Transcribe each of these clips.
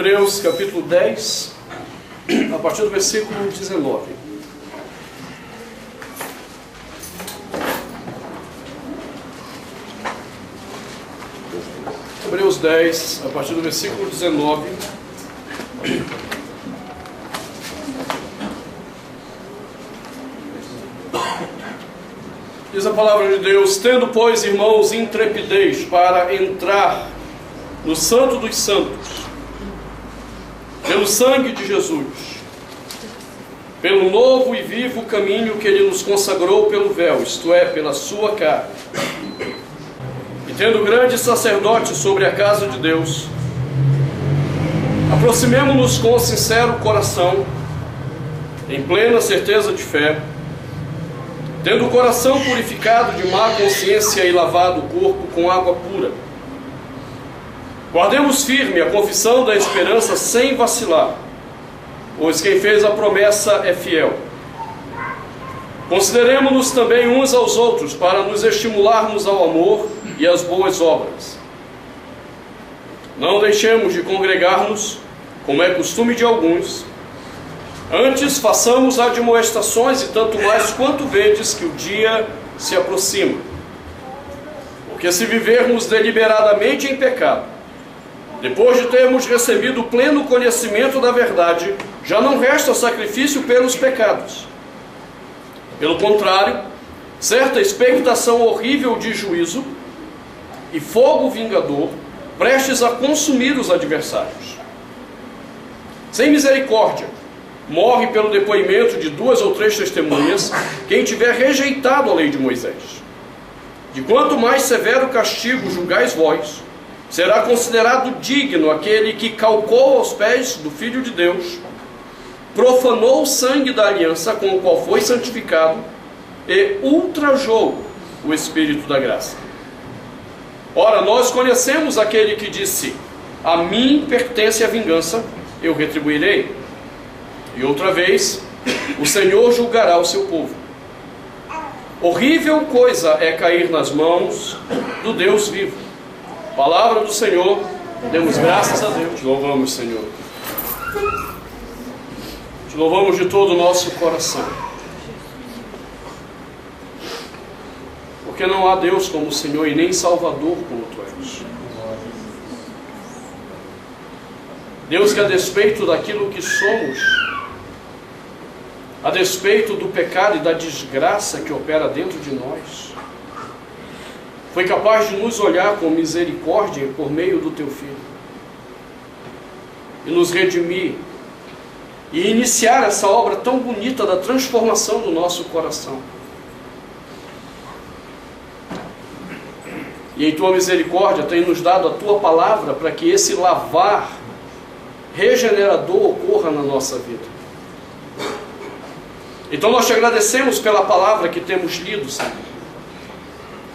Hebreus capítulo 10, a partir do versículo 19. Hebreus 10, a partir do versículo 19. Diz a palavra de Deus: tendo, pois, irmãos, intrepidez para entrar no Santo dos Santos, pelo sangue de Jesus, pelo novo e vivo caminho que Ele nos consagrou pelo véu, isto é, pela sua carne, e tendo grande sacerdote sobre a casa de Deus, aproximemo-nos com sincero coração, em plena certeza de fé, tendo o coração purificado de má consciência e lavado o corpo com água pura. Guardemos firme a confissão da esperança sem vacilar, pois quem fez a promessa é fiel. Consideremo-nos também uns aos outros para nos estimularmos ao amor e às boas obras. Não deixemos de congregar-nos, como é costume de alguns. Antes façamos admoestações, e tanto mais quanto vedes que o dia se aproxima. Porque se vivermos deliberadamente em pecado, depois de termos recebido o pleno conhecimento da verdade, já não resta sacrifício pelos pecados. Pelo contrário, certa expectação horrível de juízo e fogo vingador, prestes a consumir os adversários. Sem misericórdia, morre pelo depoimento de 2 ou 3 testemunhas quem tiver rejeitado a lei de Moisés. De quanto mais severo castigo julgais vós, será considerado digno aquele que calcou aos pés do Filho de Deus, profanou o sangue da aliança com o qual foi santificado e ultrajou o Espírito da graça. Ora, nós conhecemos aquele que disse: a mim pertence a vingança, eu retribuirei. E outra vez, o Senhor julgará o seu povo. Horrível coisa é cair nas mãos do Deus vivo. Palavra do Senhor, demos graças a Deus. Te louvamos, Senhor. Te louvamos de todo o nosso coração. Porque não há Deus como o Senhor e nem Salvador como Tu és. Deus, que a despeito daquilo que somos, a despeito do pecado e da desgraça que opera dentro de nós, foi capaz de nos olhar com misericórdia por meio do Teu Filho e nos redimir e iniciar essa obra tão bonita da transformação do nosso coração. E em Tua misericórdia tem nos dado a Tua palavra para que esse lavar regenerador ocorra na nossa vida. Então nós Te agradecemos pela palavra que temos lido, Senhor.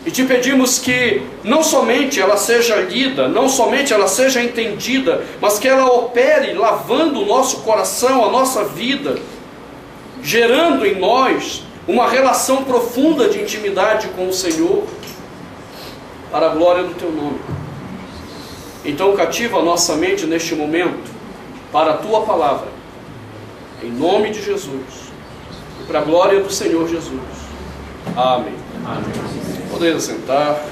E Te pedimos que não somente ela seja lida, não somente ela seja entendida, mas que ela opere lavando o nosso coração, a nossa vida, gerando em nós uma relação profunda de intimidade com o Senhor, para a glória do Teu nome. Então cativa a nossa mente neste momento para a Tua palavra, em nome de Jesus, e para a glória do Senhor Jesus. Amém. Amém. Podeis assentar.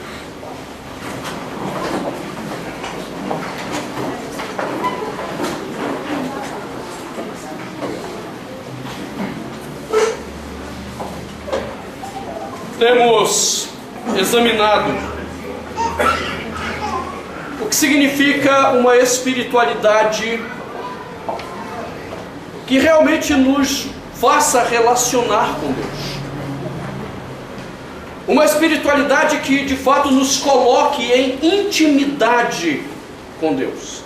Temos examinado o que significa uma espiritualidade que realmente nos faça relacionar com Deus. Uma espiritualidade que de fato nos coloque em intimidade com Deus.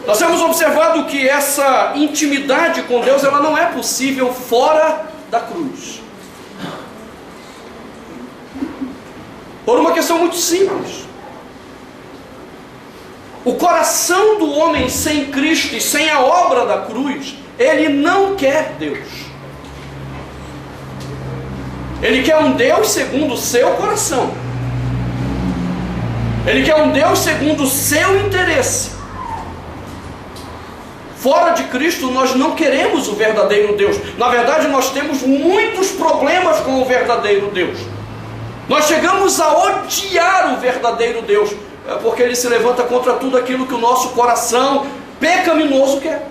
Nós temos observado que essa intimidade com Deus, ela não é possível fora da cruz. Por uma questão muito simples. O coração do homem sem Cristo e sem a obra da cruz, ele não quer Deus. Ele quer um Deus segundo o seu coração. Ele quer um Deus segundo o seu interesse. Fora de Cristo, nós não queremos o verdadeiro Deus. Na verdade, nós temos muitos problemas com o verdadeiro Deus. Nós chegamos a odiar o verdadeiro Deus, porque ele se levanta contra tudo aquilo que o nosso coração pecaminoso quer.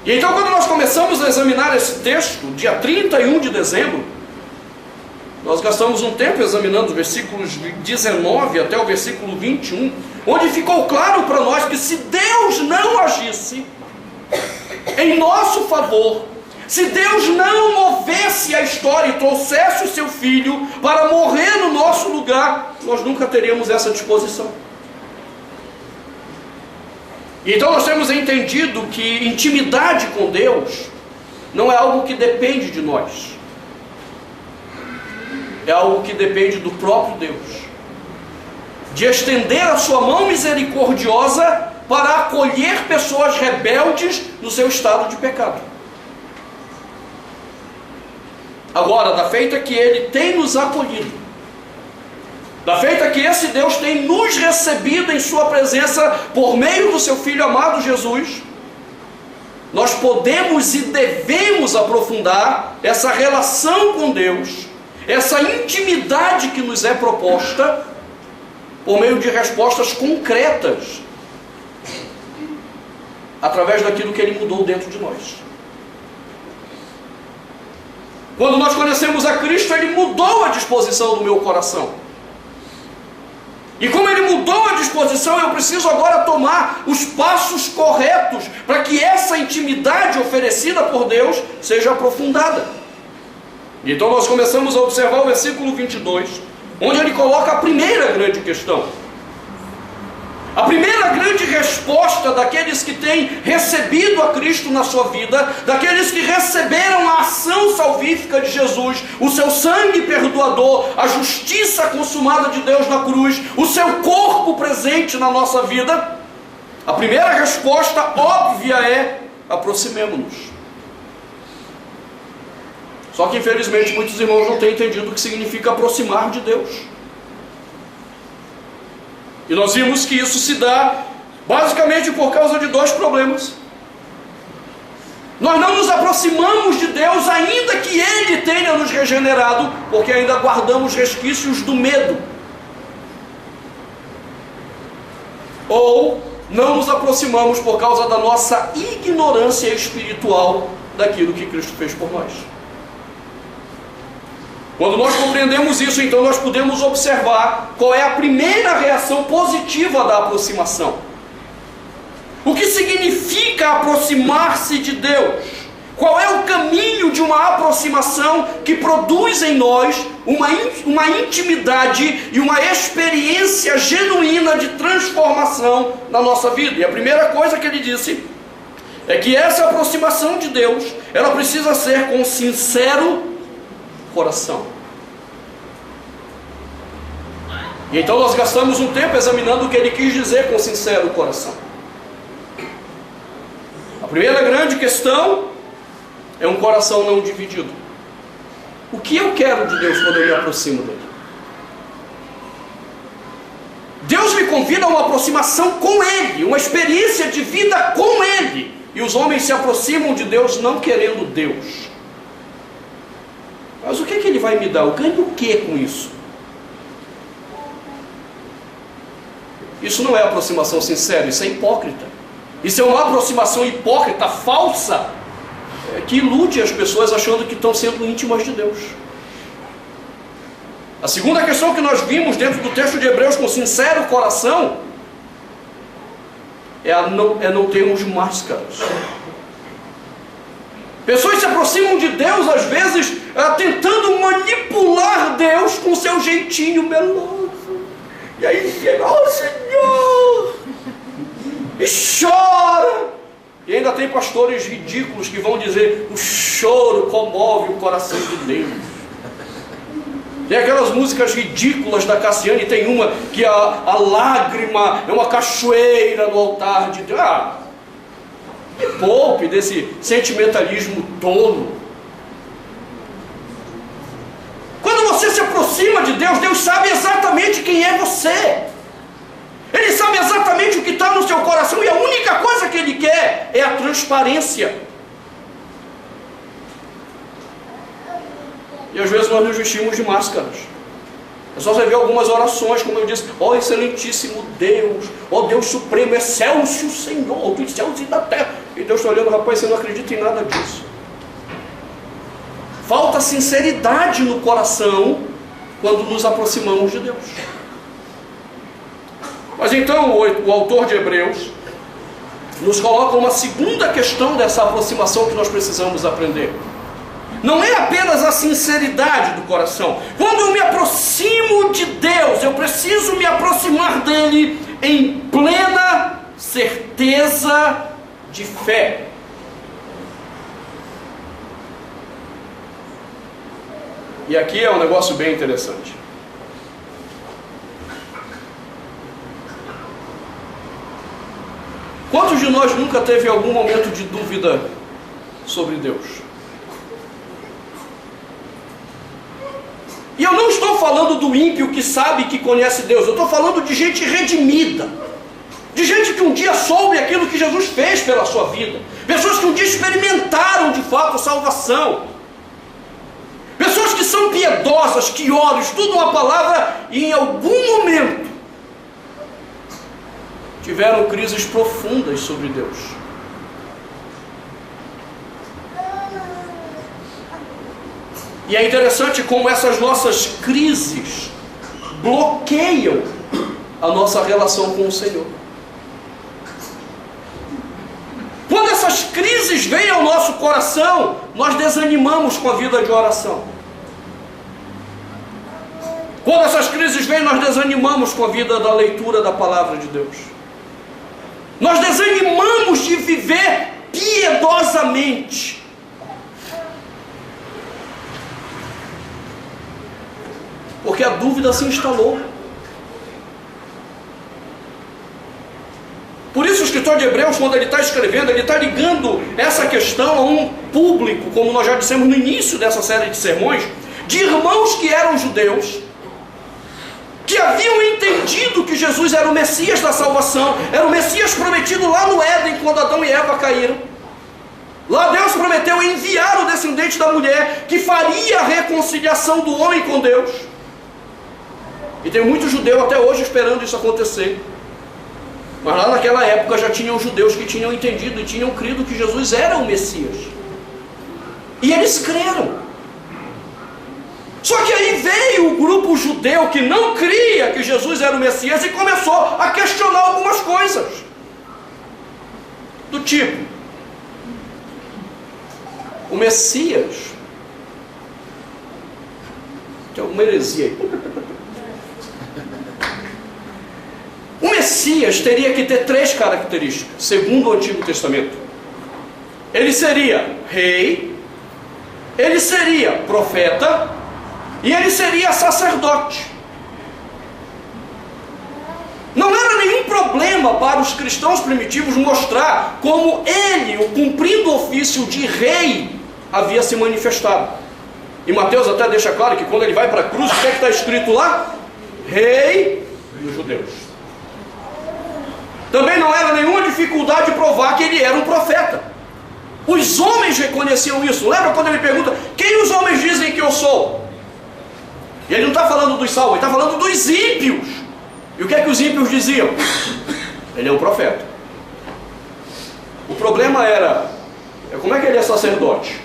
E então, quando nós começamos a examinar esse texto, dia 31 de dezembro, nós gastamos um tempo examinando os versículos 19 até o versículo 21, onde ficou claro para nós que se Deus não agisse em nosso favor, se Deus não movesse a história e trouxesse o seu Filho para morrer no nosso lugar, nós nunca teríamos essa disposição. Então nós temos entendido que intimidade com Deus não é algo que depende de nós. É algo que depende do próprio Deus. De estender a sua mão misericordiosa para acolher pessoas rebeldes no seu estado de pecado. Agora, da feita que Ele tem nos acolhido, da feita que esse Deus tem nos recebido em sua presença por meio do seu Filho amado Jesus, nós podemos e devemos aprofundar essa relação com Deus, essa intimidade que nos é proposta, por meio de respostas concretas, através daquilo que Ele mudou dentro de nós. Quando nós conhecemos a Cristo, Ele mudou a disposição do meu coração. E como Ele mudou a disposição, eu preciso agora tomar os passos corretos para que essa intimidade oferecida por Deus seja aprofundada. Então nós começamos a observar o versículo 22, onde ele coloca a primeira grande questão. A primeira grande resposta daqueles que têm recebido a Cristo na sua vida, daqueles que receberam a ação salvífica de Jesus, o seu sangue perdoador, a justiça consumada de Deus na cruz, o seu corpo presente na nossa vida, a primeira resposta óbvia é: aproximemo-nos. Só que infelizmente muitos irmãos não têm entendido o que significa aproximar de Deus. E nós vimos que isso se dá basicamente por causa de dois problemas. Nós não nos aproximamos de Deus ainda que Ele tenha nos regenerado, porque ainda guardamos resquícios do medo. Ou não nos aproximamos por causa da nossa ignorância espiritual daquilo que Cristo fez por nós. Quando nós compreendemos isso, então nós podemos observar qual é a primeira reação positiva da aproximação. O que significa aproximar-se de Deus? Qual é o caminho de uma aproximação que produz em nós uma intimidade e uma experiência genuína de transformação na nossa vida? E a primeira coisa que ele disse é que essa aproximação de Deus, ela precisa ser com sincero coração. E então nós gastamos um tempo examinando o que ele quis dizer com sincero coração. A primeira grande questão é um coração não dividido. O que eu quero de Deus quando eu me aproximo dele? Deus me convida a uma aproximação com Ele, uma experiência de vida com Ele. E os homens se aproximam de Deus não querendo Deus. Mas o que Ele vai me dar? Eu ganho o que com isso? Isso não é aproximação sincera, isso é hipócrita. Isso é uma aproximação hipócrita, falsa, que ilude as pessoas achando que estão sendo íntimas de Deus. A segunda questão que nós vimos dentro do texto de Hebreus com sincero coração é não termos máscaras. Pessoas se aproximam de Deus, às vezes, tentando manipular Deus com seu jeitinho meloso. E aí chega, oh Senhor! E chora. E ainda tem pastores ridículos que vão dizer: o choro comove o coração de Deus. Tem aquelas músicas ridículas da Cassiane, tem uma que a lágrima é uma cachoeira no altar de Deus. Me poupe desse sentimentalismo tolo. Quando você se aproxima de Deus, Deus sabe exatamente quem é você. Ele Ele sabe exatamente o que está no seu coração e a única coisa que Ele quer é a transparência. E às vezes nós nos vestimos de máscaras. É só você ver algumas orações, como eu disse: ó excelentíssimo Deus, ó Deus supremo, excelso Senhor dos céus e da terra. E Deus está olhando: rapaz, você não acredita em nada disso. Falta sinceridade no coração quando nos aproximamos de Deus. Mas então o autor de Hebreus nos coloca uma segunda questão dessa aproximação que nós precisamos aprender. Não é apenas a sinceridade do coração. Quando eu me aproximo de Deus, eu preciso me aproximar dele em plena certeza de fé. E aqui é um negócio bem interessante. Quantos de nós nunca teve algum momento de dúvida sobre Deus? E eu não estou falando do ímpio que sabe que conhece Deus. Eu estou falando de gente redimida. De gente que um dia soube aquilo que Jesus fez pela sua vida. Pessoas que um dia experimentaram de fato salvação. Pessoas que são piedosas, que oram, estudam a palavra e em algum momento tiveram crises profundas sobre Deus. E é interessante como essas nossas crises bloqueiam a nossa relação com o Senhor. Quando essas crises vêm ao nosso coração, nós desanimamos com a vida de oração. Quando essas crises vêm, nós desanimamos com a vida da leitura da palavra de Deus. Nós desanimamos de viver piedosamente. Porque a dúvida se instalou. Por isso o escritor de Hebreus, quando ele está escrevendo, ele está ligando essa questão a um público, como nós já dissemos no início dessa série de sermões, de irmãos que eram judeus, que haviam entendido que Jesus era o Messias da salvação, era o Messias prometido lá no Éden, quando Adão e Eva caíram. Lá Deus prometeu enviar o descendente da mulher, que faria a reconciliação do homem com Deus. E tem muito judeu até hoje esperando isso acontecer. Mas lá naquela época já tinham judeus que tinham entendido e tinham crido que Jesus era o Messias. E eles creram. Só que aí veio o grupo judeu que não cria que Jesus era o Messias e começou a questionar algumas coisas. Do tipo: o Messias... Tem alguma heresia aí. O Messias teria que ter 3 características, segundo o Antigo Testamento. Ele seria rei, ele seria profeta e ele seria sacerdote. Não era nenhum problema para os cristãos primitivos mostrar como ele, o cumprindo o ofício de rei, havia se manifestado. E Mateus até deixa claro que quando ele vai para a cruz, o que é que está escrito lá? Rei dos judeus. Também não era nenhuma dificuldade provar que ele era um profeta. Os homens reconheciam isso. Lembra quando ele pergunta: quem os homens dizem que eu sou? E ele não está falando dos salvos, ele está falando dos ímpios. E o que é que os ímpios diziam? Ele é um profeta. O problema era, como é que ele é sacerdote?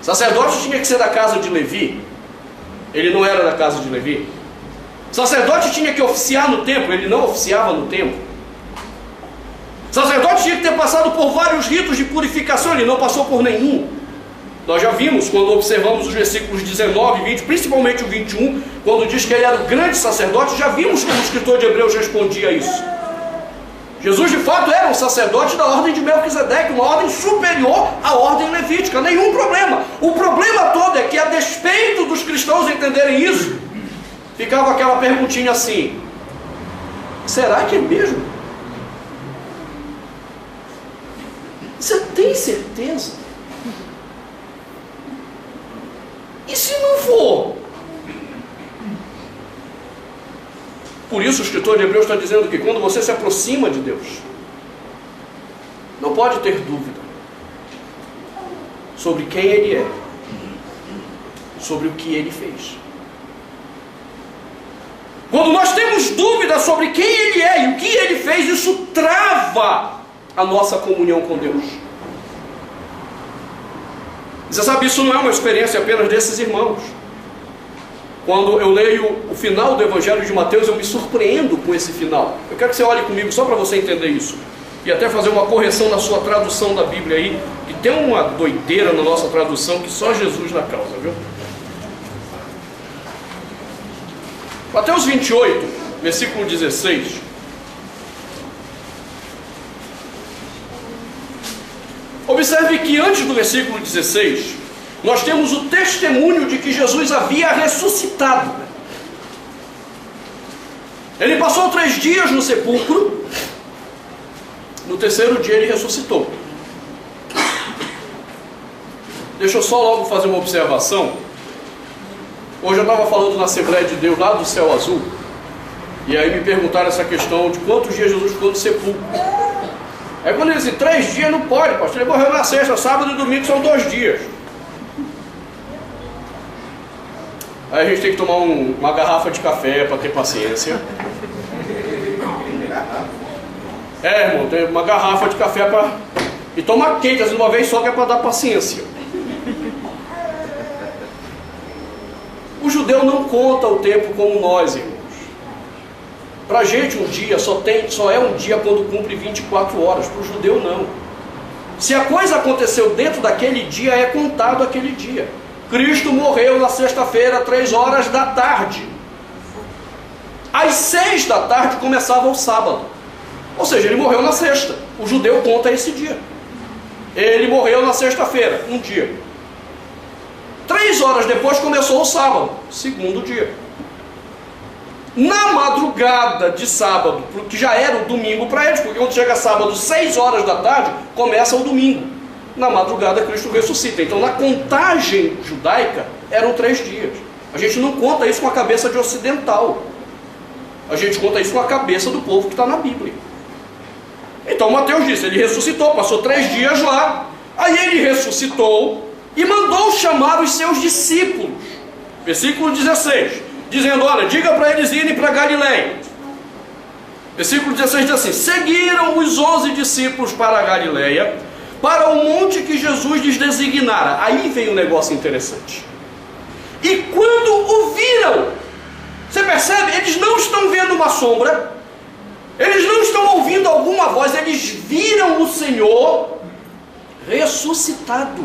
Sacerdote tinha que ser da casa de Levi. Ele não era da casa de Levi. Sacerdote tinha que oficiar no templo. Ele não oficiava no templo. Sacerdote tinha que ter passado por vários ritos de purificação. Ele não passou por nenhum. Nós já vimos, quando observamos os versículos 19 e 20, principalmente o 21, quando diz que ele era o grande sacerdote, já vimos como o escritor de Hebreus respondia a isso. Jesus de fato era um sacerdote da ordem de Melquisedeque, uma ordem superior à ordem levítica, nenhum problema. O problema todo é que, a despeito dos cristãos entenderem isso, ficava aquela perguntinha assim: será que é mesmo? Você tem certeza? E se não for? Por isso o escritor de Hebreus está dizendo que quando você se aproxima de Deus, não pode ter dúvida sobre quem Ele é, sobre o que Ele fez. Quando nós temos dúvida sobre quem Ele é e o que Ele fez, isso trava a nossa comunhão com Deus. Você sabe, isso não é uma experiência apenas desses irmãos. Quando eu leio o final do Evangelho de Mateus, eu me surpreendo com esse final. Eu quero que você olhe comigo só para você entender isso. E até fazer uma correção na sua tradução da Bíblia aí, que tem uma doideira na nossa tradução que só Jesus na causa, viu? Mateus 28, versículo 16. Observe que antes do versículo 16, nós temos o testemunho de que Jesus havia ressuscitado. Ele passou 3 dias no sepulcro, no 3º dia ele ressuscitou. Deixa eu só logo fazer uma observação. Hoje eu estava falando na Assembleia de Deus lá do Céu Azul, e aí me perguntaram essa questão de quantos dias Jesus ficou no sepulcro. Aí quando ele disse 3 dias, não pode, pastor, ele morreu na sexta, sábado e domingo são 2 dias. Aí a gente tem que tomar uma garrafa de café para ter paciência. Irmão, tem uma garrafa de café para... E toma quente, às vezes uma vez só, que é para dar paciência. O judeu não conta o tempo como nós, irmãos. Para a gente um dia só é um dia quando cumpre 24 horas. Para o judeu não. Se a coisa aconteceu dentro daquele dia, é contado aquele dia. Cristo morreu na sexta-feira, 3 horas da tarde. Às 6 da tarde começava o sábado. Ou seja, ele morreu na sexta. O judeu conta esse dia. Ele morreu na sexta-feira, um dia. 3 horas depois começou o sábado, 2º dia. Na madrugada de sábado, que já era o domingo para eles, porque quando chega sábado, 6 horas da tarde, começa o domingo. Na madrugada Cristo ressuscita. Então na contagem judaica eram 3 dias. A gente não conta isso com a cabeça de ocidental. A gente conta isso com a cabeça do povo que está na Bíblia. Então Mateus disse, ele ressuscitou, passou 3 dias lá. Aí ele ressuscitou e mandou chamar os seus discípulos. Versículo 16, dizendo, olha, diga para eles irem para Galileia. Versículo 16 diz assim, seguiram os 11 discípulos para a Galileia, para o monte que Jesus lhes designara. Aí vem um negócio interessante. E quando o viram, você percebe? Eles não estão vendo uma sombra, eles não estão ouvindo alguma voz, eles viram o Senhor ressuscitado.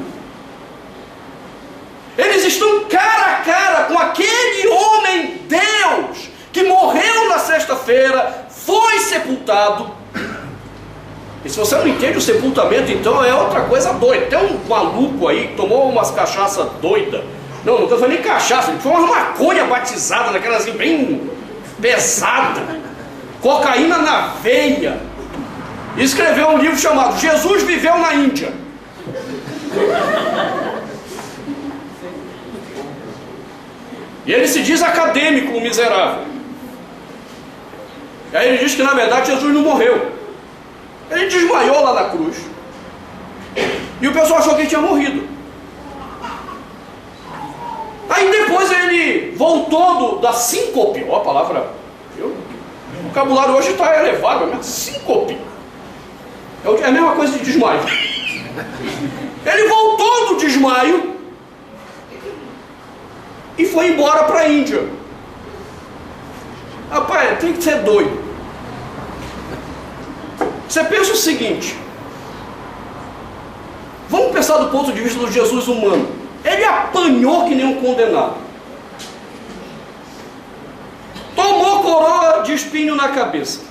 Eles estão cara a cara com aquele homem Deus que morreu na sexta-feira, foi sepultado. E se você não entende o sepultamento, então é outra coisa doida. Tem um maluco aí que tomou umas cachaças doidas. Não estou falando nem cachaça, ele foi uma maconha batizada, daquela assim bem pesada, cocaína na veia. E escreveu um livro chamado Jesus Viveu na Índia. E ele se diz acadêmico, o miserável. E aí ele diz que na verdade Jesus não morreu. Ele desmaiou lá na cruz. E o pessoal achou que ele tinha morrido. Aí depois ele voltou da síncope. Ó, a palavra... O vocabulário hoje está elevado, mas síncope. É a mesma coisa de desmaio. Ele voltou do desmaio e foi embora para a Índia. Rapaz, tem que ser doido. Você pensa o seguinte, vamos pensar do ponto de vista do Jesus humano. Ele apanhou que nem um condenado, tomou coroa de espinho na cabeça,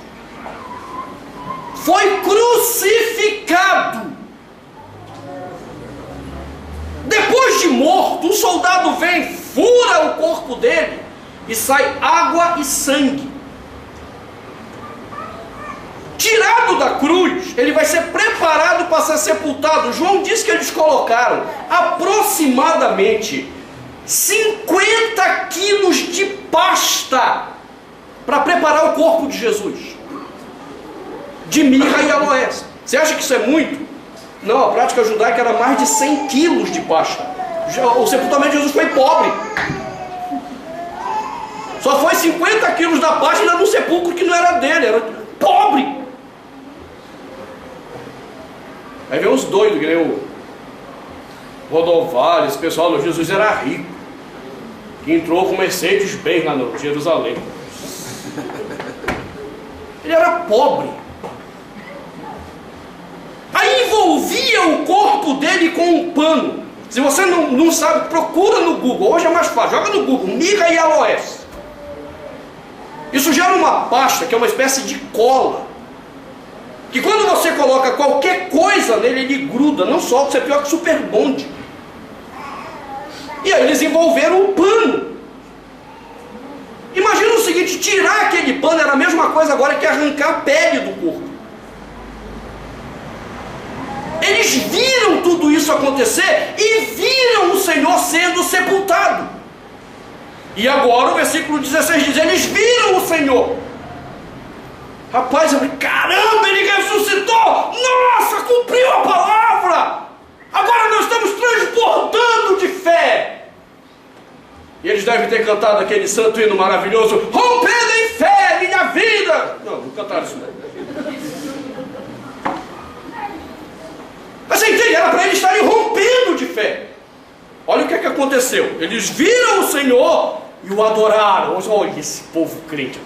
foi crucificado. Depois de morto, um soldado vem, fura o corpo dele e sai água e sangue. Tirado da cruz, ele vai ser preparado para ser sepultado. João diz que eles colocaram aproximadamente 50 quilos de pasta para preparar o corpo de Jesus, de mirra e aloés. Você acha que isso é muito? Não, a prática judaica era mais de 100 quilos de pasta. O sepultamento de Jesus foi pobre. Só foi 50 quilos da pasta ainda num sepulcro que não era dele, era pobre. Aí vem os doidos, que nem o Rodovalho, esse pessoal, no Jesus era rico, que entrou com Mercedes-Benz lá no Jerusalém. Ele era pobre. Aí envolvia o corpo dele com um pano. Se você não sabe, procura no Google, hoje é mais fácil, joga no Google, mirra e aloés. Isso gera uma pasta que é uma espécie de cola, que quando você coloca qualquer coisa nele, ele gruda, não solta, isso é pior que super bonde. E aí eles envolveram o pano. Imagina o seguinte, tirar aquele pano era a mesma coisa agora que arrancar a pele do corpo. Eles viram tudo isso acontecer e viram o Senhor sendo sepultado. E agora o versículo 16 diz, eles viram o Senhor. Rapaz, eu falei, caramba, ele ressuscitou! Nossa, cumpriu a palavra! Agora nós estamos transbordando de fé. E eles devem ter cantado aquele santo hino maravilhoso, rompendo em fé, minha vida! Não cantaram isso não. Mas você entende? Era para eles estarem rompendo de fé. Olha o que aconteceu. Eles viram o Senhor e o adoraram. Olha esse povo crente.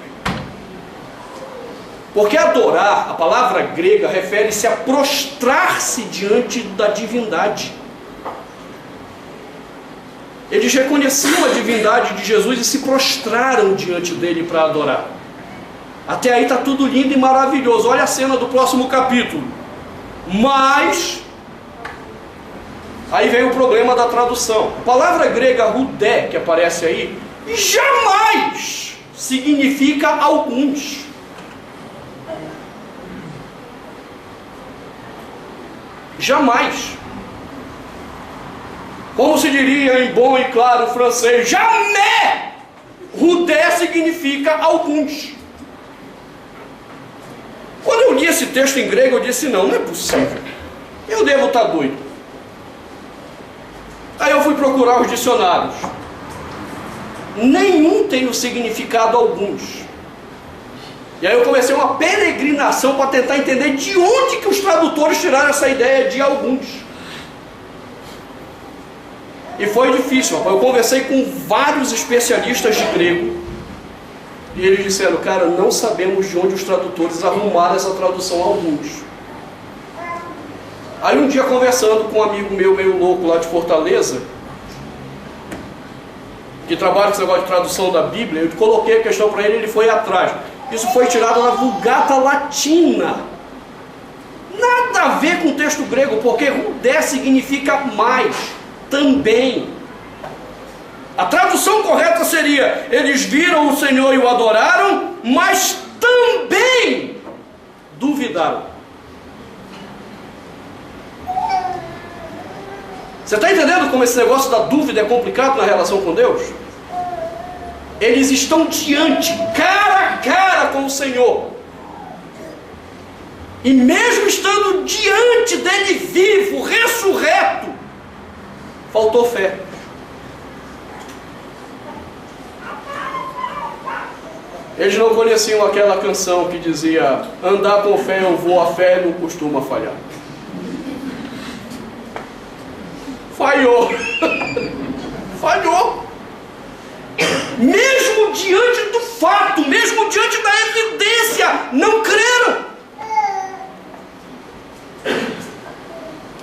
Porque adorar, a palavra grega, refere-se a prostrar-se diante da divindade. Eles reconheciam a divindade de Jesus e se prostraram diante dele para adorar. Até aí está tudo lindo e maravilhoso. Olha a cena do próximo capítulo. Mas aí vem o problema da tradução. A palavra grega rudé, que aparece aí, jamais significa alguns. Jamais. Como se diria em bom e claro francês, jamais. Rudé significa alguns. Quando eu li esse texto em grego, eu disse, não é possível. Eu devo estar doido. Aí eu fui procurar os dicionários. Nenhum tem o significado alguns. E aí eu comecei uma peregrinação para tentar entender de onde que os tradutores tiraram essa ideia de alguns. E foi difícil, rapaz. Eu conversei com vários especialistas de grego. E eles disseram, cara, não sabemos de onde os tradutores arrumaram essa tradução alguns. Aí um dia conversando com um amigo meu meio louco lá de Fortaleza, que trabalha com esse negócio de tradução da Bíblia, eu coloquei a questão para ele, ele foi atrás. Isso foi tirado na Vulgata Latina. Nada a ver com o texto grego, porque rudé significa mais, também. A tradução correta seria, eles viram o Senhor e o adoraram, mas também duvidaram. Você está entendendo como esse negócio da dúvida é complicado na relação com Deus? Eles estão diante, cara a cara com o Senhor. E mesmo estando diante dele vivo, ressurreto, faltou fé. Eles não conheciam aquela canção que dizia, andar com fé eu vou, a fé não costuma falhar. Falhou. Falhou. Mesmo diante do fato, mesmo diante da evidência, não creram.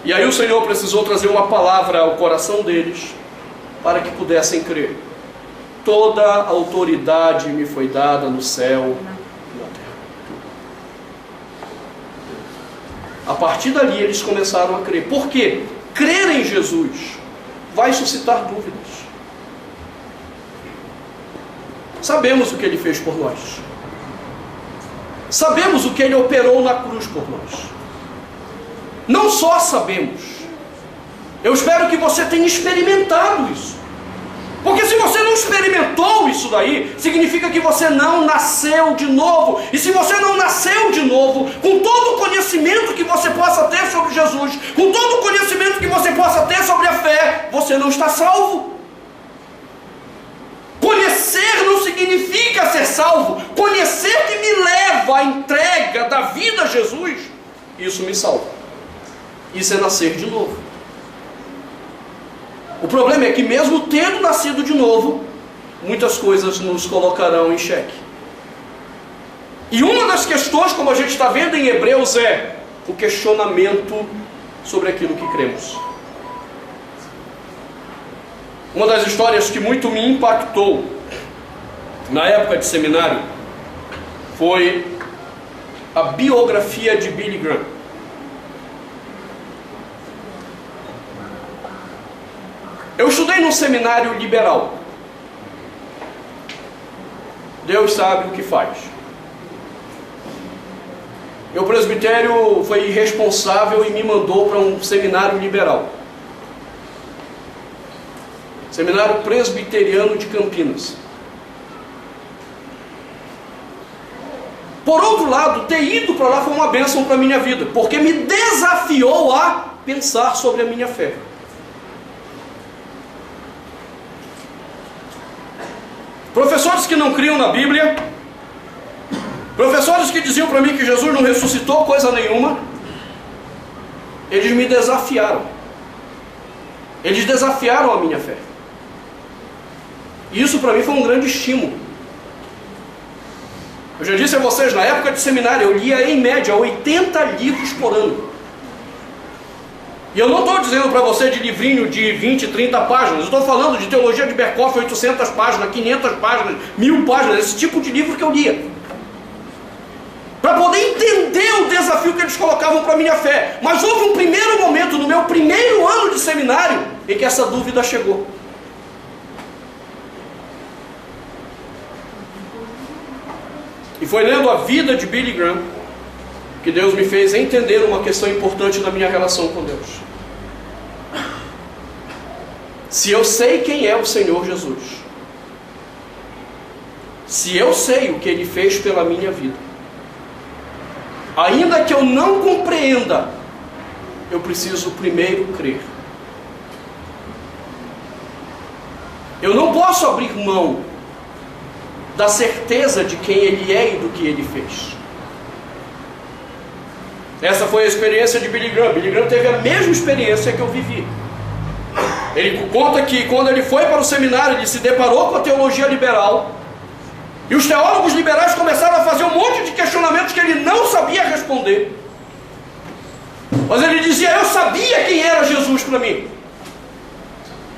E aí o Senhor precisou trazer uma palavra ao coração deles, para que pudessem crer. Toda a autoridade me foi dada no céu e na terra. A partir dali eles começaram a crer. Por quê? Crer em Jesus vai suscitar dúvidas. Sabemos o que Ele fez por nós. Sabemos o que Ele operou na cruz por nós. Não só sabemos. Eu espero que você tenha experimentado isso. Porque se você não experimentou isso daí, significa que você não nasceu de novo. E se você não nasceu de novo, com todo o conhecimento que você possa ter sobre Jesus, com todo o conhecimento que você possa ter sobre a fé, você não está salvo. Conhecer não significa ser salvo. Conhecer que me leva à entrega da vida a Jesus, isso me salva. Isso é nascer de novo. O problema é que mesmo tendo nascido de novo, muitas coisas nos colocarão em xeque. E uma das questões, como a gente está vendo em Hebreus, é o questionamento sobre aquilo que cremos. Uma das histórias que muito me impactou na época de seminário foi a biografia de Billy Graham. Eu estudei num seminário liberal. Deus sabe o que faz. Meu presbitério foi irresponsável e me mandou para um seminário liberal. Seminário Presbiteriano de Campinas. Por outro lado, ter ido para lá foi uma bênção para a minha vida, porque me desafiou a pensar sobre a minha fé. Professores que não criam na Bíblia, professores que diziam para mim que Jesus não ressuscitou coisa nenhuma, eles me desafiaram. Eles desafiaram a minha fé. E isso para mim foi um grande estímulo. Eu já disse a vocês, na época de seminário, eu lia em média 80 livros por ano. E eu não estou dizendo para você de livrinho de 20, 30 páginas. Eu estou falando de teologia de Berkhoff, 800 páginas, 500 páginas, 1000 páginas, esse tipo de livro que eu lia. Para poder entender o desafio que eles colocavam para a minha fé. Mas houve um primeiro momento, no meu primeiro ano de seminário, em que essa dúvida chegou. E foi lendo a vida de Billy Graham que Deus me fez entender uma questão importante da minha relação com Deus. Se eu sei quem é o Senhor Jesus, se eu sei o que Ele fez pela minha vida, ainda que eu não compreenda, eu preciso primeiro crer. Eu não posso abrir mão da certeza de quem Ele é e do que Ele fez. Essa foi a experiência de Billy Graham. Billy Graham teve a mesma experiência que eu vivi. Ele conta que quando ele foi para o seminário, ele se deparou com a teologia liberal, e os teólogos liberais começaram a fazer um monte de questionamentos que ele não sabia responder. Mas ele dizia: eu sabia quem era Jesus para mim.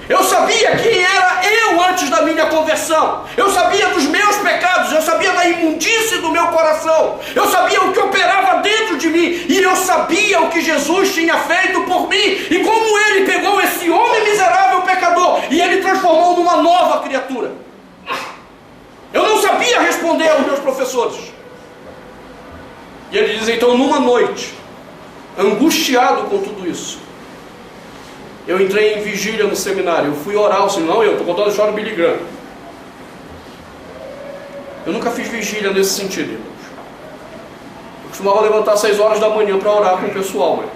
Eu sabia quem era eu antes da minha conversão. Eu sabia dos meus pecados. Eu sabia da imundície do meu coração. Eu sabia o que operava dentro de mim. E eu sabia o que Jesus tinha feito por mim. E como Ele pegou esse homem miserável pecador e Ele transformou numa nova criatura. Eu não sabia responder aos meus professores. E ele diz: então, numa noite, angustiado com tudo isso, eu entrei em vigília no seminário. Eu fui orar ao Senhor. Não, eu estou contando a história do Billy Graham. Eu nunca fiz vigília nesse sentido, irmãos. Eu costumava levantar às 6 horas da manhã para orar com o pessoal, mas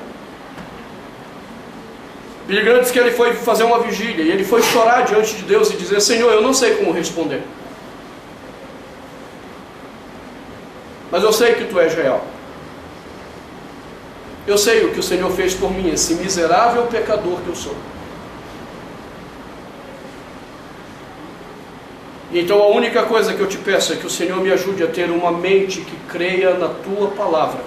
Billy Graham disse que ele foi fazer uma vigília, e ele foi chorar diante de Deus e dizer: Senhor, eu não sei como responder, mas eu sei que Tu és real. Eu sei o que o Senhor fez por mim, esse miserável pecador que eu sou. Então a única coisa que eu te peço é que o Senhor me ajude a ter uma mente que creia na Tua palavra.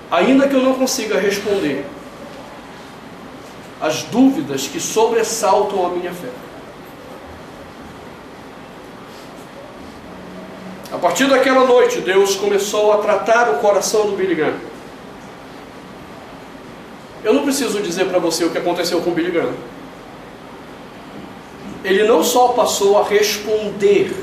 Ainda que eu não consiga responder as dúvidas que sobressaltam a minha fé. A partir daquela noite, Deus começou a tratar o coração do Billy Graham. Eu não preciso dizer para você o que aconteceu com o Billy Graham. Ele não só passou a responder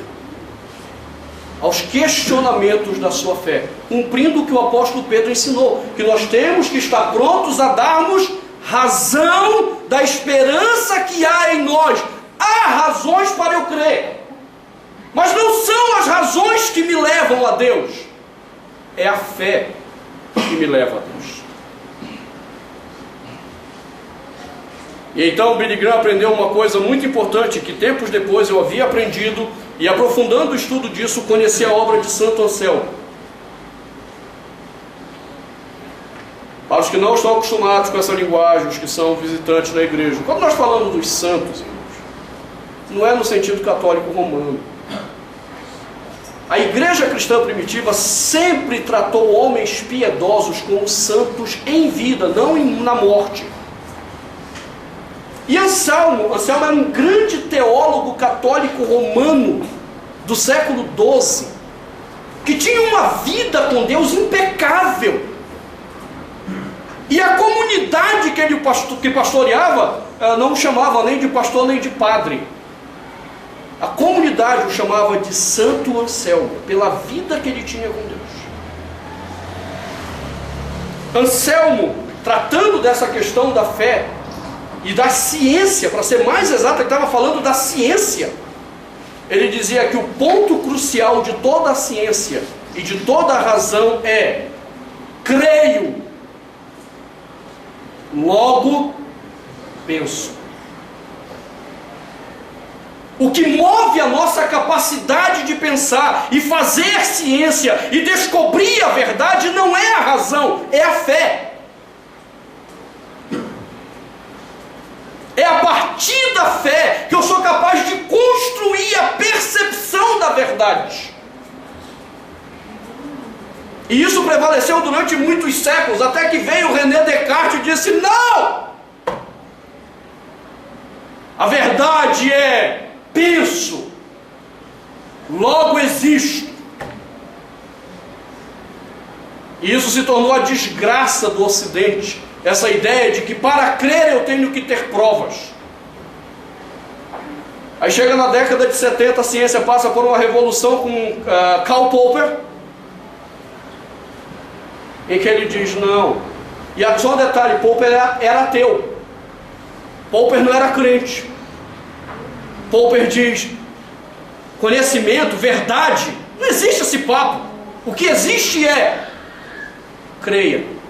aos questionamentos da sua fé, cumprindo o que o apóstolo Pedro ensinou, que nós temos que estar prontos a darmos razão da esperança que há em nós. A razões para eu crer. Mas não são as razões que me levam a Deus. É a fé que me leva a Deus. E então Billy Graham aprendeu uma coisa muito importante que tempos depois eu havia aprendido, e aprofundando o estudo disso, conheci a obra de Santo Anselmo. Para os que não estão acostumados com essa linguagem, os que são visitantes na igreja, quando nós falamos dos santos, irmãos, não é no sentido católico romano. A igreja cristã primitiva sempre tratou homens piedosos como santos em vida, não na morte. E Anselmo era um grande teólogo católico romano do século XII, que tinha uma vida com Deus impecável. E a comunidade que ele pastoreava não o chamava nem de pastor nem de padre. A comunidade o chamava de Santo Anselmo, pela vida que ele tinha com Deus. Anselmo, tratando dessa questão da fé e da ciência, para ser mais exato, ele estava falando da ciência. Ele dizia que o ponto crucial de toda a ciência e de toda a razão é: creio, logo penso. O que move a nossa capacidade de pensar e fazer ciência e descobrir a verdade não é a razão, é a fé. É a partir da fé que eu sou capaz de construir a percepção da verdade. E isso prevaleceu durante muitos séculos, até que veio René Descartes e disse: não! A verdade é: penso, logo existo. E isso se tornou a desgraça do Ocidente. Essa ideia de que para crer eu tenho que ter provas. Aí chega na década de 70, a ciência passa por uma revolução com Karl Popper, em que ele diz não. E só um detalhe: Popper era ateu. Popper não era crente. Popper diz: conhecimento, verdade, não existe esse papo. O que existe é: creia.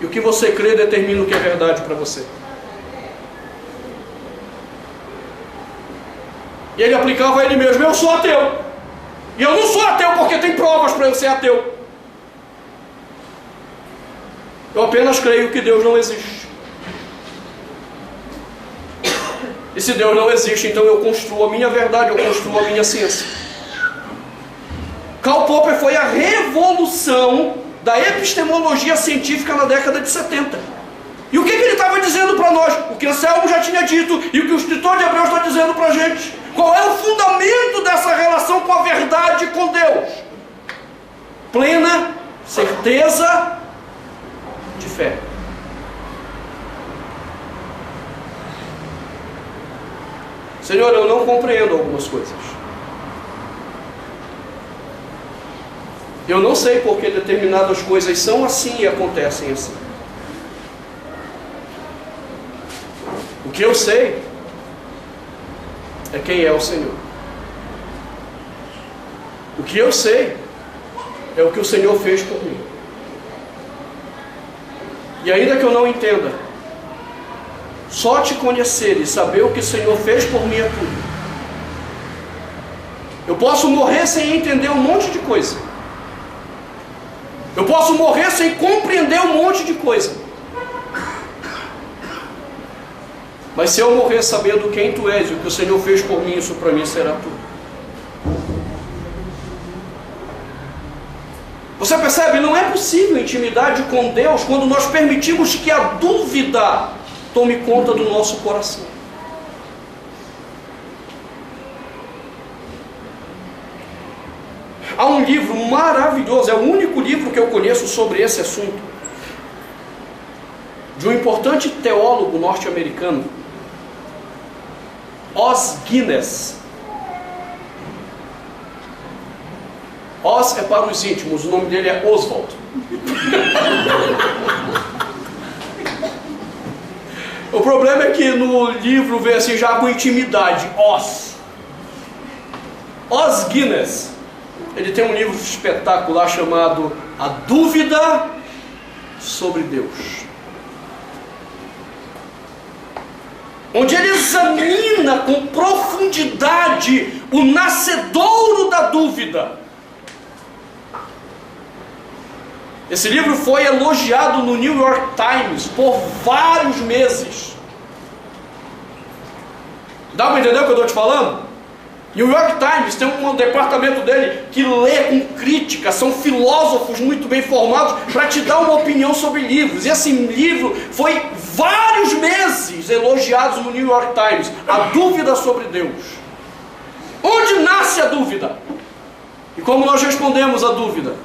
E o que você crê determina o que é verdade para você. E ele aplicava a ele mesmo: eu sou ateu. E eu não sou ateu porque tem provas para eu ser ateu. Eu apenas creio que Deus não existe. E se Deus não existe, então eu construo a minha verdade, eu construo a minha ciência. Karl Popper foi a revolução da epistemologia científica na década de 70. E o que ele estava dizendo para nós? O que Anselmo já tinha dito e o que o escritor de Hebreus está dizendo para a gente. Qual é o fundamento dessa relação com a verdade e com Deus? Plena certeza de fé. Senhor, eu não compreendo algumas coisas. Eu não sei porque determinadas coisas são assim e acontecem assim. O que eu sei é quem é o Senhor. O que eu sei é o que o Senhor fez por mim. E ainda que eu não entenda, só te conhecer e saber o que o Senhor fez por mim é tudo. Eu posso morrer sem entender um monte de coisa. Eu posso morrer sem compreender um monte de coisa. Mas se eu morrer sabendo quem tu és e o que o Senhor fez por mim, isso para mim será tudo. Você percebe? Não é possível intimidade com Deus quando nós permitimos que a dúvida tome conta do nosso coração. Há um livro maravilhoso, é o único livro que eu conheço sobre esse assunto, de um importante teólogo norte-americano, Os Guinness. Os é para os íntimos, o nome dele é Oswald. problema é que no livro vem assim já com intimidade. Os Guinness, ele tem um livro espetacular chamado A Dúvida sobre Deus, onde ele examina com profundidade o nascedouro da dúvida. Esse livro foi elogiado no New York Times por vários meses. Dá para entender o que eu estou te falando? New York Times tem um departamento dele que lê com crítica, são filósofos muito bem formados para te dar uma opinião sobre livros. E esse livro foi vários meses elogiado no New York Times. A dúvida sobre Deus. Onde nasce a dúvida? E como nós respondemos a dúvida?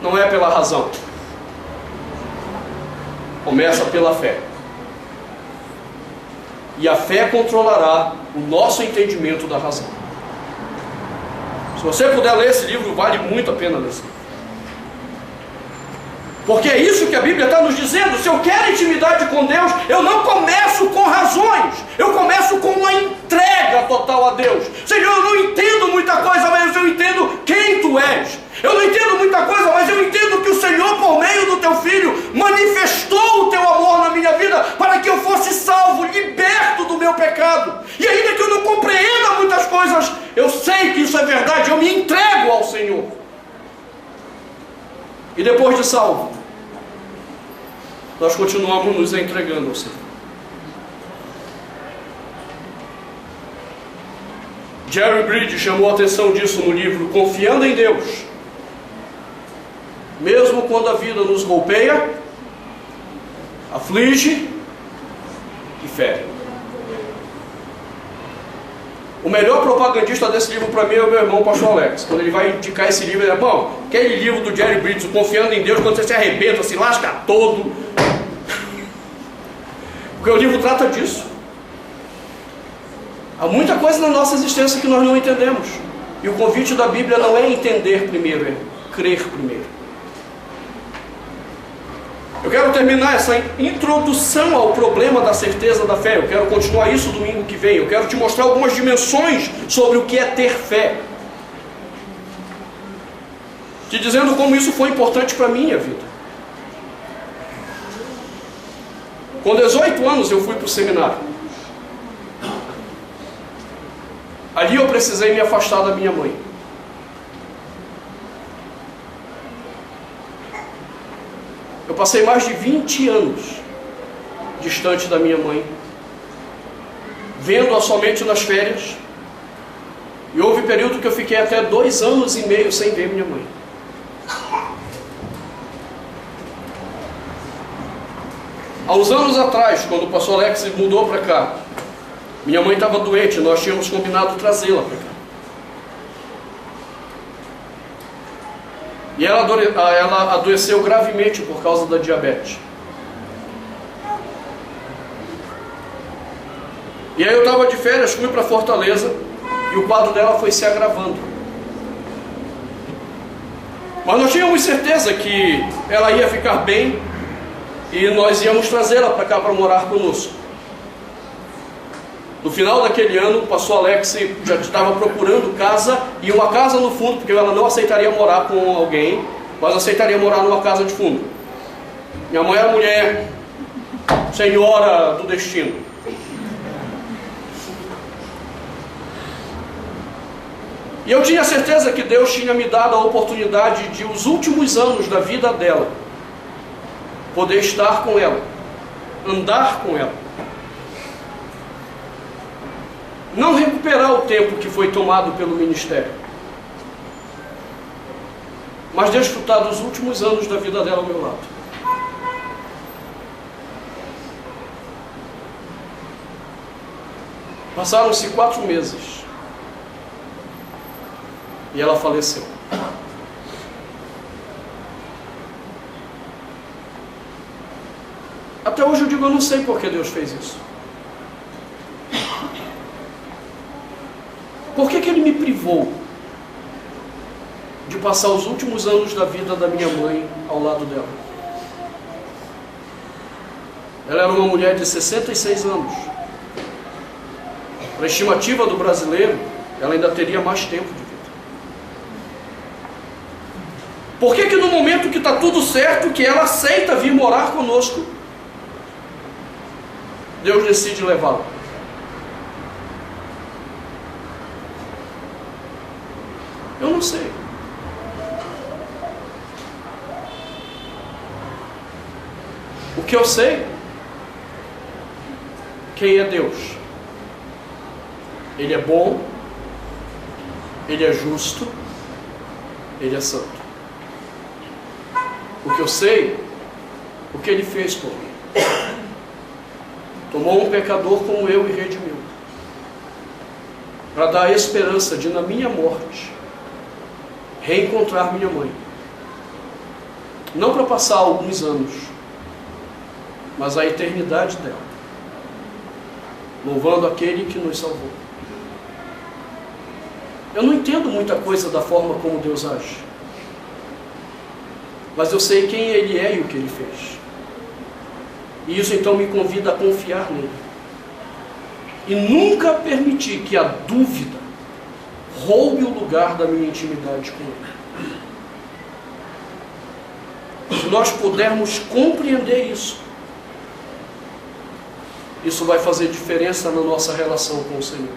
Não é pela razão. Começa pela fé. E a fé controlará o nosso entendimento da razão. Se você puder ler esse livro, vale muito a pena ler esse livro. Porque é isso que a Bíblia está nos dizendo. Se eu quero intimidade com Deus, eu não começo com razões. Eu começo com uma entrega total a Deus. Senhor, eu não entendo muita coisa, mas eu entendo quem Tu és. Eu não entendo muita coisa, mas eu entendo que o Senhor, por meio do Teu Filho, manifestou o Teu amor na minha vida para que eu fosse salvo, liberto do meu pecado. E ainda que eu não compreenda muitas coisas, eu sei que isso é verdade, eu me entrego ao Senhor. E depois de salvo, nós continuamos nos entregando ao Senhor. Jerry Bridges chamou a atenção disso no livro Confiando em Deus. Mesmo quando a vida nos golpeia, aflige e fere. O melhor propagandista desse livro para mim é o meu irmão, pastor Alex. Quando ele vai indicar esse livro, ele diz: bom, aquele livro do Jerry Bridges, Confiando em Deus, quando você se arrebenta, se lasca todo. Porque o livro trata disso. Há muita coisa na nossa existência que nós não entendemos. E o convite da Bíblia não é entender primeiro, é crer primeiro. Eu quero terminar essa introdução ao problema da certeza da fé. Eu quero continuar isso domingo que vem. Eu quero te mostrar algumas dimensões sobre o que é ter fé. Te dizendo como isso foi importante para a minha vida. Com 18 anos eu fui para o seminário. Ali eu precisei me afastar da minha mãe. Eu passei mais de 20 anos distante da minha mãe, vendo-a somente nas férias. E houve período que eu fiquei até 2 anos e meio sem ver minha mãe. Há uns anos atrás, quando o pastor Alex mudou para cá, minha mãe estava doente, nós tínhamos combinado trazê-la para cá. E ela adoeceu gravemente por causa da diabetes. E aí eu estava de férias, fui para Fortaleza e o quadro dela foi se agravando. Mas nós tínhamos certeza que ela ia ficar bem e nós íamos trazê-la para cá para morar conosco. No final daquele ano, o pastor Alex já estava procurando casa, e uma casa no fundo, porque ela não aceitaria morar com alguém, mas aceitaria morar numa casa de fundo. Minha mãe era mulher, senhora do destino. E eu tinha certeza que Deus tinha me dado a oportunidade de, os últimos anos da vida dela, poder estar com ela, andar com ela. Não recuperar o tempo que foi tomado pelo ministério, mas desfrutar dos últimos anos da vida dela ao meu lado. Passaram-se 4 meses e ela faleceu. Até hoje eu digo, eu não sei por que Deus fez isso. Por que Ele me privou de passar os últimos anos da vida da minha mãe ao lado dela? Ela era uma mulher de 66 anos. Para a estimativa do brasileiro, ela ainda teria mais tempo de vida. Por que no momento que está tudo certo, que ela aceita vir morar conosco, Deus decide levá-la? Eu não sei. O que eu sei, quem é Deus? Ele é bom, Ele é justo, Ele é santo. O que eu sei, o que Ele fez por mim. Tomou um pecador como eu e redimiu, para dar a esperança de, na minha morte, reencontrar minha mãe. Não para passar alguns anos, mas a eternidade dela, louvando aquele que nos salvou. Eu não entendo muita coisa da forma como Deus age, mas eu sei quem Ele é e o que Ele fez. E isso então me convida a confiar nele. E nunca permitir que a dúvida roube o lugar da minha intimidade com Ele. Se nós pudermos compreender isso, isso vai fazer diferença na nossa relação com o Senhor.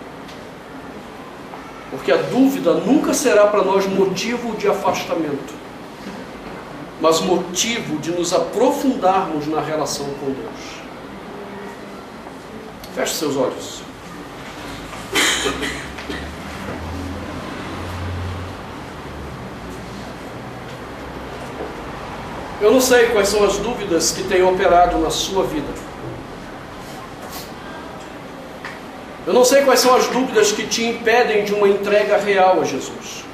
Porque a dúvida nunca será para nós motivo de afastamento, mas motivo de nos aprofundarmos na relação com Deus. Feche seus olhos. Eu não sei quais são as dúvidas que têm operado na sua vida. Eu não sei quais são as dúvidas que te impedem de uma entrega real a Jesus.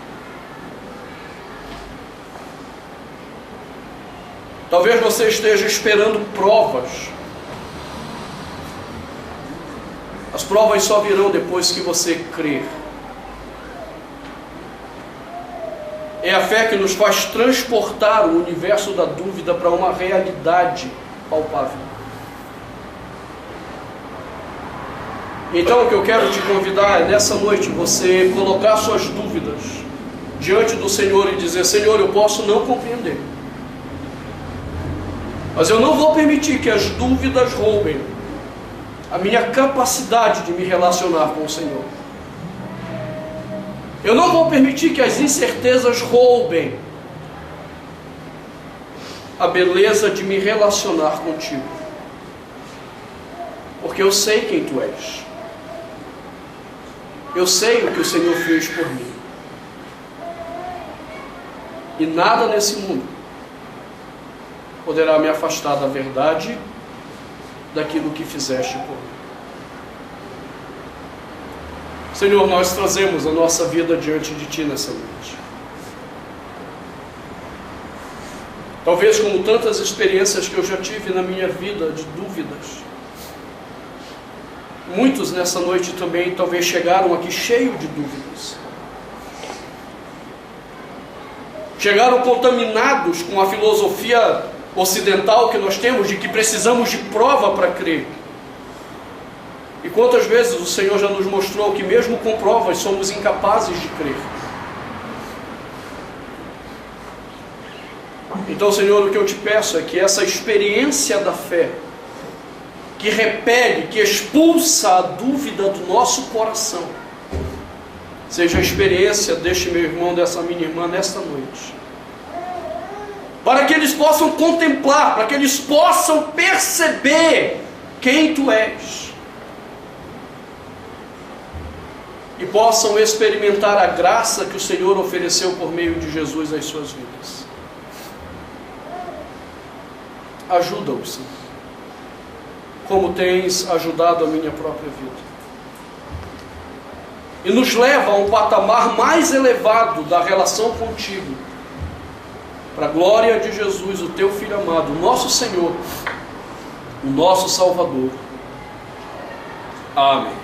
Talvez você esteja esperando provas. As provas só virão depois que você crer. É a fé que nos faz transportar o universo da dúvida para uma realidade palpável. Então o que eu quero te convidar é nessa noite você colocar suas dúvidas diante do Senhor e dizer: Senhor, eu posso não compreender, mas eu não vou permitir que as dúvidas roubem a minha capacidade de me relacionar com o Senhor. Eu não vou permitir que as incertezas roubem a beleza de me relacionar contigo, porque eu sei quem Tu és. Eu sei o que o Senhor fez por mim. E nada nesse mundo poderá me afastar da verdade, daquilo que fizeste por mim. Senhor, nós trazemos a nossa vida diante de Ti nessa noite. Talvez como tantas experiências que eu já tive na minha vida de dúvidas, muitos nessa noite também talvez chegaram aqui cheios de dúvidas. Chegaram contaminados com a filosofia ocidental que nós temos de que precisamos de prova para crer. E quantas vezes o Senhor já nos mostrou que mesmo com provas somos incapazes de crer. Então, Senhor, o que eu te peço é que essa experiência da fé, que repele, que expulsa a dúvida do nosso coração, seja a experiência deste meu irmão, dessa minha irmã, nesta noite. Para que eles possam contemplar, para que eles possam perceber quem Tu és. E possam experimentar a graça que o Senhor ofereceu por meio de Jesus às suas vidas. Ajuda-os, Senhor, como tens ajudado a minha própria vida. E nos leva a um patamar mais elevado da relação contigo, para a glória de Jesus, o Teu Filho amado, o nosso Senhor, o nosso Salvador. Amém.